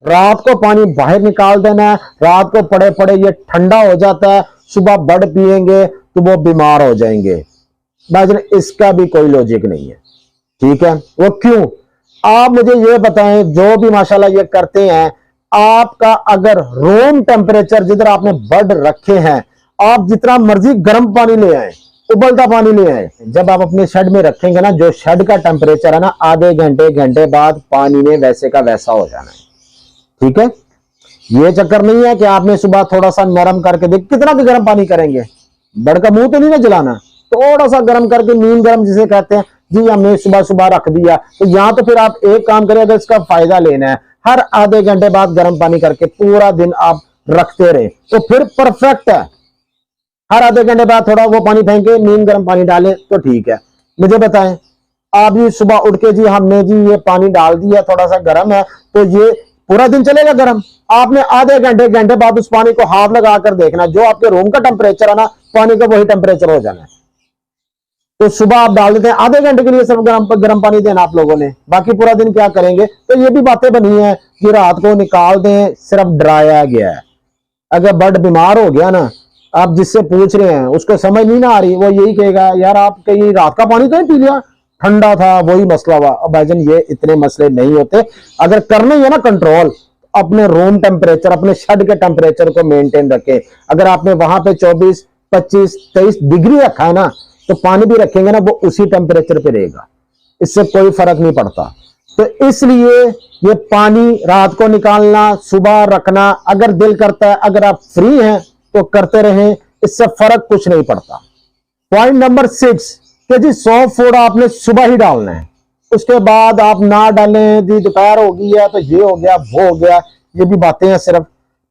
रात को पानी बाहर निकाल देना है, रात को पड़े पड़े ये ठंडा हो जाता है, सुबह बर्ड पिएंगे तो वो बीमार हो जाएंगे। भाईजान इसका भी कोई लॉजिक नहीं है, ठीक है। वो क्यों, आप मुझे ये बताएं, जो भी माशाल्लाह ये करते हैं, आपका अगर रूम टेम्परेचर जिधर आपने बर्ड रखे हैं, आप जितना मर्जी गर्म पानी ले आए, उबलता पानी ले आए, जब आप अपने शेड में रखेंगे ना, जो शेड का टेम्परेचर है ना, आधे घंटे बाद पानी ने वैसे का वैसा हो जाना है, ठीक है। ये चक्कर नहीं है कि आपने सुबह थोड़ा सा नरम करके देख, कितना भी गर्म पानी करेंगे, बर्ड का मुंह तो नहीं ना जलाना, थोड़ा सा गर्म करके, नीम गर्म जिसे कहते हैं जी, हमने सुबह सुबह रख दिया। तो यहां तो फिर आप एक काम करें, अगर इसका फायदा लेना है, हर आधे घंटे बाद गर्म पानी करके पूरा दिन आप रखते रहे तो फिर परफेक्ट है। हर आधे घंटे बाद थोड़ा वो पानी फेंके, नीम गर्म पानी डाले तो ठीक है। मुझे बताएं, आप ये सुबह उठ के जी हमने जी ये पानी डाल दिया, थोड़ा सा गर्म है, तो ये पूरा दिन चलेगा गर्म? आपने आधे घंटे बाद उस पानी को हाथ लगाकर देखना, जो आपके रूम का टेम्परेचर है ना, पानी का वही टेम्परेचर हो जाना है। तो सुबह आप डाल देते हैं, आधे घंटे के लिए सिर्फ गर्म पानी देना आप लोगों ने, बाकी पूरा दिन क्या करेंगे? तो ये भी बातें बनी है कि रात को निकाल दें, सिर्फ डराया गया है। अगर बर्ड बीमार हो गया ना, आप जिससे पूछ रहे हैं उसको समझ नहीं ना आ रही, वो यही कहेगा यार आप कहीं रात का पानी तो नहीं पी लिया, ठंडा था, वही मसला हुआ। अब भाईजान ये इतने मसले नहीं होते। अगर करने है ना कंट्रोल, अपने रूम टेम्परेचर, अपने शेड के टेम्परेचर को मेंटेन रखें। अगर आपने वहां पे 24, 25, 23 डिग्री रखा है ना, तो पानी भी रखेंगे ना, वो उसी टेम्परेचर पे रहेगा, इससे कोई फर्क नहीं पड़ता। तो इसलिए ये पानी रात को निकालना, सुबह रखना, अगर दिल करता है, अगर आप फ्री हैं तो करते रहें, इससे फर्क कुछ नहीं पड़ता। पॉइंट नंबर 6 कि जी सॉफ्ट फूड आपने सुबह ही डालना है, उसके बाद आप ना डालें जी दोपहर हो गई है तो ये हो गया वो हो गया, ये भी बातें हैं सिर्फ,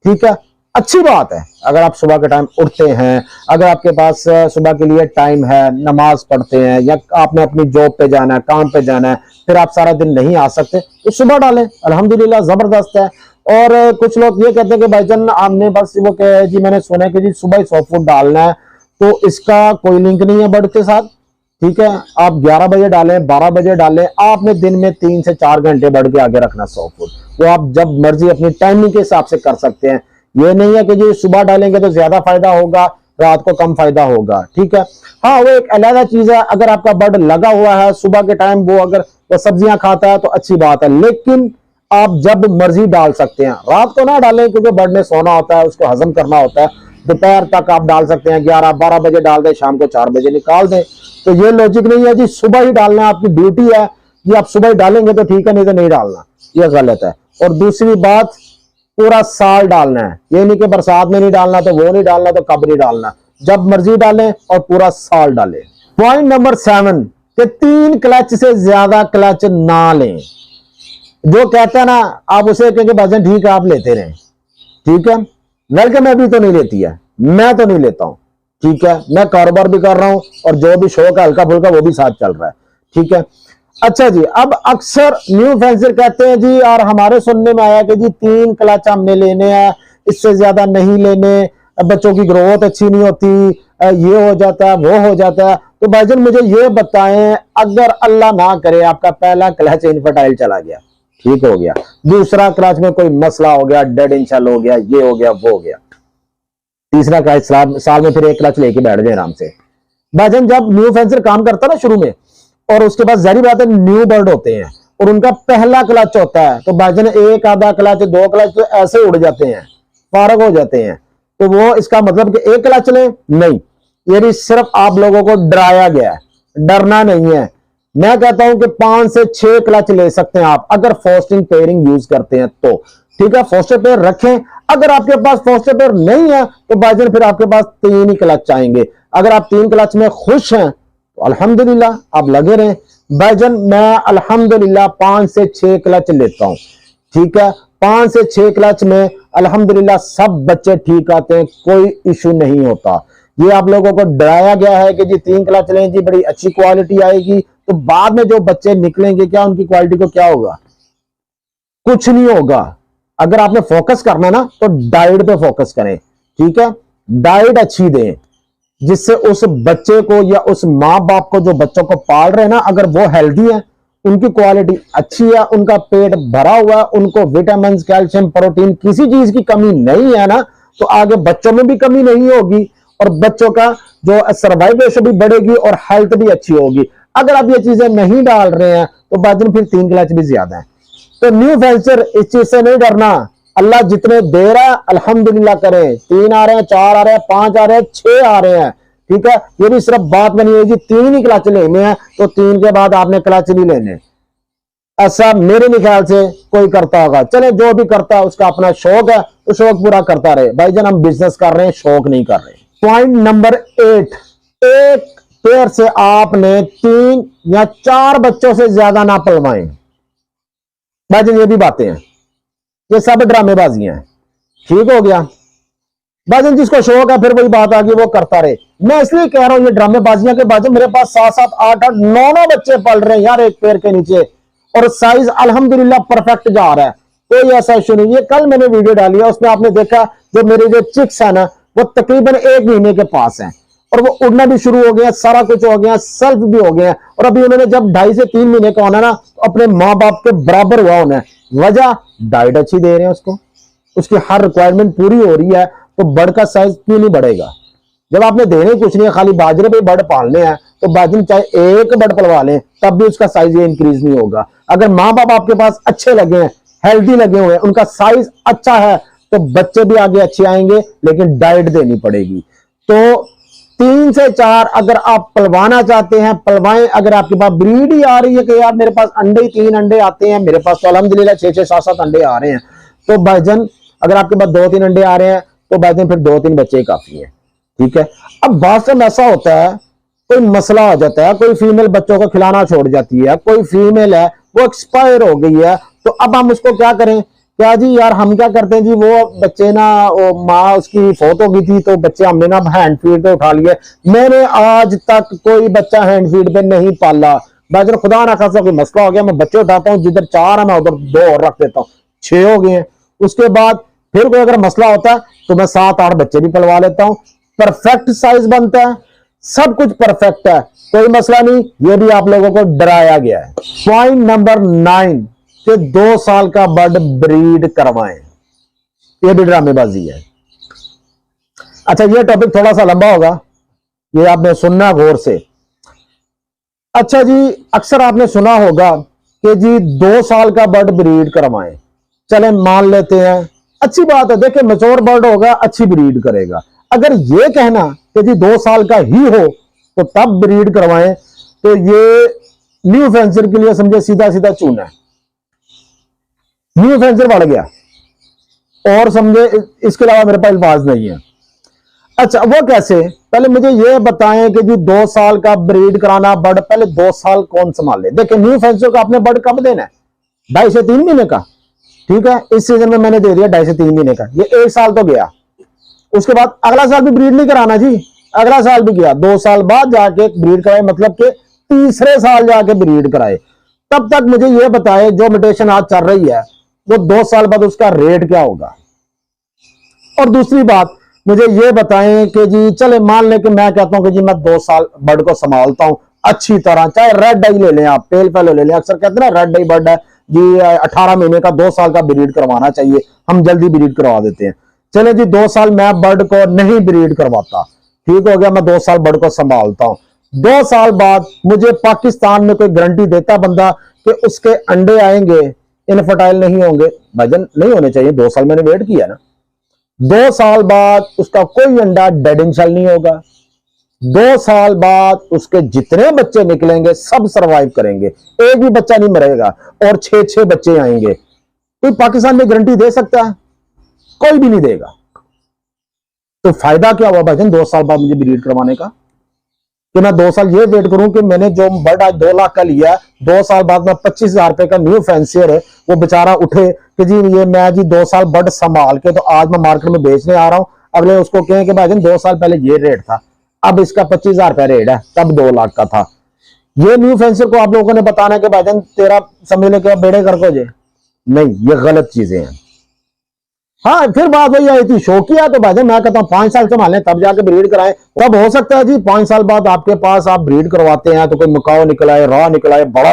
ठीक है। अच्छी बात है अगर आप सुबह के टाइम उठते हैं, अगर आपके पास सुबह के लिए टाइम है, नमाज पढ़ते हैं, या आपने अपनी जॉब पे जाना है, काम पे जाना है, फिर आप सारा दिन नहीं आ सकते, तो सुबह डालें, अल्हम्दुलिल्लाह जबरदस्त है। और कुछ लोग ये कहते हैं कि भाईजान हमने बस वो कहे जी, मैंने सुना है कि जी सुबह ही सॉफ्ट फूड डालना है, तो इसका कोई लिंक नहीं है बर्ड के साथ, ठीक है। आप 11 बजे डालें, 12 बजे डालें, आपने दिन में 3 से 4 घंटे बढ़ के आगे रखना सॉफ्ट फूड, वो आप जब मर्जी अपनी टाइमिंग के हिसाब से कर सकते हैं। ये नहीं है कि जी सुबह डालेंगे तो ज्यादा फायदा होगा, रात को कम फायदा होगा, ठीक है। हाँ, वो एक अलग चीज है, अगर आपका बर्ड लगा हुआ है सुबह के टाइम, वो अगर वो सब्जियां खाता है तो अच्छी बात है, लेकिन आप जब मर्जी डाल सकते हैं। रात को ना डालें क्योंकि बर्ड ने सोना होता है, उसको हजम करना होता है। दोपहर तक आप डाल सकते हैं, 11-12 बजे डाल दें, शाम को 4 बजे निकाल दें। तो ये लॉजिक नहीं है जी सुबह ही डालना है, आपकी ड्यूटी है कि आप सुबह ही डालेंगे तो ठीक है, नहीं तो नहीं डालना, ये गलत है। और दूसरी बात, पूरा साल डालना है, ये नहीं कि बरसात में नहीं डालना तो वो नहीं डालना तो कब नहीं डालना, जब मर्जी डालें और पूरा साल डालें। पॉइंट नंबर 7 कि 3 क्लच से ज्यादा क्लच ना लें। जो कहता है ना, आप उसे कहेंगे भाईजान ठीक है आप लेते रहें, ठीक है, बल्कि मैं भी तो नहीं लेती है, मैं तो नहीं लेता हूं, ठीक है, मैं कारोबार भी कर रहा हूं और जो भी शौक है हल्का फुल्का वो भी साथ चल रहा है, ठीक है। अच्छा जी, अब अक्सर न्यू फेंसर कहते हैं जी, और हमारे सुनने में आया कि जी 3 क्लच हमने लेने हैं, इससे ज्यादा नहीं लेने, बच्चों की ग्रोथ अच्छी नहीं होती, ये हो जाता है वो हो जाता है। तो भाईजान मुझे ये बताएं, अगर अल्लाह ना करे आपका पहला क्लच इनफर्टाइल चला गया, ठीक हो गया, दूसरा क्लच में कोई मसला हो गया, डेड इंशल हो गया, ये हो गया वो हो गया, तीसरा क्लच साल में फिर एक क्लच लेके बैठ जाए आराम से। भाईजान जब न्यू फेंसर काम करता है ना शुरू में, और उसके बाद जाहिर बात है न्यू बर्ड होते हैं और उनका पहला क्लच होता है, तो भाईजान एक आधा क्लच 2 क्लच तो ऐसे उड़ जाते हैं, फारग हो जाते हैं। तो वो इसका मतलब कि एक क्लच लें नहीं, ये भी सिर्फ आप लोगों को डराया गया है, डरना नहीं है। मैं कहता हूं कि 5 से 6 क्लच ले सकते हैं आप, अगर फोस्टिंग पेयरिंग यूज करते हैं तो, ठीक है। फोस्टर पेयर रखें, अगर आपके पास फोस्टर पेयर नहीं है तो भाईजान फिर आपके पास 3 ही क्लच आएंगे। अगर आप 3 क्लच में खुश हैं तो अल्हम्दुलिल्लाह आप लगे रहें। भाईजान मैं अल्हम्दुलिल्लाह 5 से 6 क्लच लेता हूं, ठीक है। 5 से 6 क्लच में अल्हम्दुलिल्लाह सब बच्चे ठीक आते हैं, कोई इशू नहीं होता। ये आप लोगों को डराया गया है कि जी 3 क्लच लें जी बड़ी अच्छी क्वालिटी आएगी, तो बाद में जो बच्चे निकलेंगे क्या उनकी क्वालिटी को क्या होगा? कुछ नहीं होगा। अगर आपने फोकस करना ना तो डाइट पे फोकस करें, ठीक है, डाइट अच्छी दें जिससे उस बच्चे को या उस माँ बाप को जो बच्चों को पाल रहे हैं ना, अगर वो हेल्दी है उनकी क्वालिटी अच्छी है, उनका पेट भरा हुआ है, उनको विटामिन, कैल्शियम, प्रोटीन किसी चीज की कमी नहीं है ना, तो आगे बच्चों में भी कमी नहीं होगी और बच्चों का जो सर्वाइव रेशो भी बढ़ेगी और हेल्थ भी अच्छी होगी। अगर आप ये चीजें नहीं डाल रहे हैं तो बाजन फिर 3 क्लच भी ज्यादा है। तो न्यू वेंचर इस चीज से नहीं डरना, अल्लाह जितने दे रहा है अल्हम्दुलिल्लाह करें। 3 आ रहे हैं, 4 आ रहे हैं, 5 आ रहे हैं, 6 आ रहे हैं, ठीक है। ये भी सिर्फ बात बनी है जी 3 ही क्लच लेने हैं, तो 3 के बाद आपने क्लच नहीं लेने, ऐसा मेरे नहीं ख्याल से कोई करता होगा। चले जो भी करता है उसका अपना शौक है, तो शौक पूरा करता रहे भाईजान, हम बिजनेस कर रहे हैं, शौक नहीं कर रहे। पॉइंट नंबर 8, एक पेयर से आपने 3 या 4 बच्चों से ज्यादा ना पलवाएं भाईजान, ये भी बातें हैं, ये सब ड्रामेबाजियां हैं, ठीक हो गया भाईजान। जिसको शौक है फिर वही बात आ गई वो करता रहे। मैं इसलिए कह रहा हूं ये ड्रामेबाजियां के बाजू मेरे पास 7-7, 8-8, 9-9 बच्चे पल रहे हैं यार एक पेड़ के नीचे, और साइज अल्हम्दुलिल्लाह परफेक्ट जा रहा है, कोई ऐसा इशू नहीं है। कल मैंने वीडियो डाली है, उसमें आपने देखा जो मेरे जो चिक्स है ना वो तकरीबन 1 महीने के पास हैं और वो उड़ना भी शुरू हो गया, सारा कुछ हो गया, सेल्फ भी हो गया, और अभी उन्होंने जब 2.5 से 3 महीने का होना ना तो अपने माँ बाप के बराबर हुआ होना है। वजह डाइट अच्छी दे रहे हैं उसको, उसकी हर रिक्वायरमेंट पूरी हो रही है, तो बर्ड का साइज क्यों नहीं बढ़ेगा। जब आपने देने कुछ नहीं है, खाली बाजरे पे बर्ड पालने हैं, तो बाजरे चाहे एक बर्ड पलवा लें तब भी उसका साइज ये इंक्रीज नहीं होगा। अगर माँ बाप आपके पास अच्छे लगे हैं, हेल्दी लगे हुए हैं, उनका साइज अच्छा है, तो बच्चे भी आगे अच्छे आएंगे, लेकिन डाइट देनी पड़ेगी। तो 3 से 4 अगर आप पलवाना चाहते हैं पलवाएं। अगर आपके पास ब्रीड ही आ रही है कि यार मेरे पास अंडे ही 3 अंडे आते हैं, मेरे पास तो अल्हम्दुलिल्लाह 6-6, 7-7 अंडे आ रहे हैं, तो भाईजान अगर आपके पास 2-3 अंडे आ रहे हैं तो भाईजान फिर 2-3 बच्चे काफी हैं, ठीक है। अब बात में ऐसा होता है, कोई मसला हो जाता है, कोई फीमेल बच्चों को खिलाना छोड़ जाती है, कोई फीमेल है वो एक्सपायर हो गई है, तो अब हम उसको क्या करें। क्या जी यार हम क्या करते हैं जी, वो बच्चे ना वो माँ उसकी फौत हो गई थी तो बच्चे हमने ना हैंड फीड पे उठा लिए। मैंने आज तक कोई बच्चा हैंड फीड पे नहीं पाला भाईजान, खुदा ना खासा कोई मसला हो गया मैं बच्चे उठाता हूँ, जिधर 4 है मैं उधर 2 और रख देता हूँ, 6 हो गए हैं। उसके बाद फिर कोई अगर मसला होता है तो मैं 7-8 बच्चे भी पलवा लेता हूँ, परफेक्ट साइज बनता है, सब कुछ परफेक्ट है, कोई मसला नहीं। ये भी आप लोगों को डराया गया है। पॉइंट नंबर 9 कि 2 साल का बर्ड ब्रीड करवाएं, ये भी ड्रामेबाजी है। अच्छा ये टॉपिक थोड़ा सा लंबा होगा, ये आपने सुनना गौर से। अच्छा जी अक्सर आपने सुना होगा कि जी 2 साल का बर्ड ब्रीड करवाएं, चले मान लेते हैं अच्छी बात है, देखिए मैच्योर बर्ड होगा अच्छी ब्रीड करेगा। अगर ये कहना कि जी 2 साल का ही हो तो तब ब्रीड करवाएं, तो ये न्यू फेंसर के लिए समझे सीधा सीधा चूना है। न्यू फेंसर बढ़ गया और समझे इसके अलावा मेरे पास अल्फाज नहीं है। अच्छा वो कैसे, पहले मुझे ये बताएं कि जी 2 साल का ब्रीड कराना बर्ड, पहले 2 साल कौन संभाले। देखिए न्यू फेंसर को आपने बर्ड कब देना है, 2.5 से 3 महीने का, ठीक है। इस सीजन में मैंने दे दिया 2.5 से 3 महीने का, ये 1 साल तो गया। उसके बाद अगला साल भी ब्रीड नहीं कराना जी, अगला साल भी गया, 2 साल बाद जाके ब्रीड कराए, मतलब कि तीसरे साल जाके ब्रीड कराए। तब तक मुझे यह बताए जो म्यूटेशन आज चल रही है वो 2 साल बाद उसका रेट क्या होगा। और दूसरी बात मुझे यह बताएं कि जी चले मान लें कि मैं कहता हूं कि जी मैं 2 साल बर्ड को संभालता हूं अच्छी तरह, चाहे रेड डाई ले लें आप, पेल फेलो ले लें, अक्सर कहते हैं ना रेड डाई बर्ड है जी 18 महीने का 2 साल का ब्रीड करवाना चाहिए, हम जल्दी ब्रीड करवा देते हैं। चले जी 2 साल मैं बर्ड को नहीं ब्रीड करवाता, ठीक हो गया, मैं 2 साल बर्ड को संभालता हूं। 2 साल बाद मुझे पाकिस्तान में कोई गारंटी देता बंदा कि उसके अंडे आएंगे इनफर्टाइल नहीं होंगे, भाईजान नहीं होने चाहिए। 2 साल मैंने वेट किया ना, 2 साल बाद उसका कोई अंडा डेड इन सेल नहीं होगा। 2 साल बाद उसके जितने बच्चे निकलेंगे सब सरवाइव करेंगे, एक भी बच्चा नहीं मरेगा और 6-6 बच्चे आएंगे। कोई पाकिस्तान में गारंटी दे सकता है, कोई भी नहीं देगा। तो फायदा क्या हुआ भाईजान 2 साल बाद मुझे ब्रीड करवाने का, कि मैं 2 साल ये वेट करूं कि मैंने जो बर्ड आज 2 लाख का लिया, 2 साल बाद में 25,000 रुपए का न्यू फैंसियर है, वो बेचारा उठे कि जी ये मैं जी 2 साल बर्ड संभाल के तो आज मैं मार्केट में बेचने आ रहा हूं, अगले उसको कहें कि भाईजान 2 साल पहले ये रेट था, अब इसका 25,000 रुपया रेट है, तब 2 लाख का था। ये न्यू फैंसियर को आप लोगों ने बताना कि भाईजान तेरा समझ ले के बेड़े कर को जे, नहीं, ये गलत चीजें हैं। हाँ फिर बात वही आई थी शौकिया, तो भाईजान मैं कहता हूँ 5 साल संभालें तब जाके ब्रीड कराएं। तब हो सकता है जी 5 साल बाद आपके पास आप ब्रीड करवाते हैं तो कोई मुकाओ निकल आए, रॉ निकल आए, बड़ा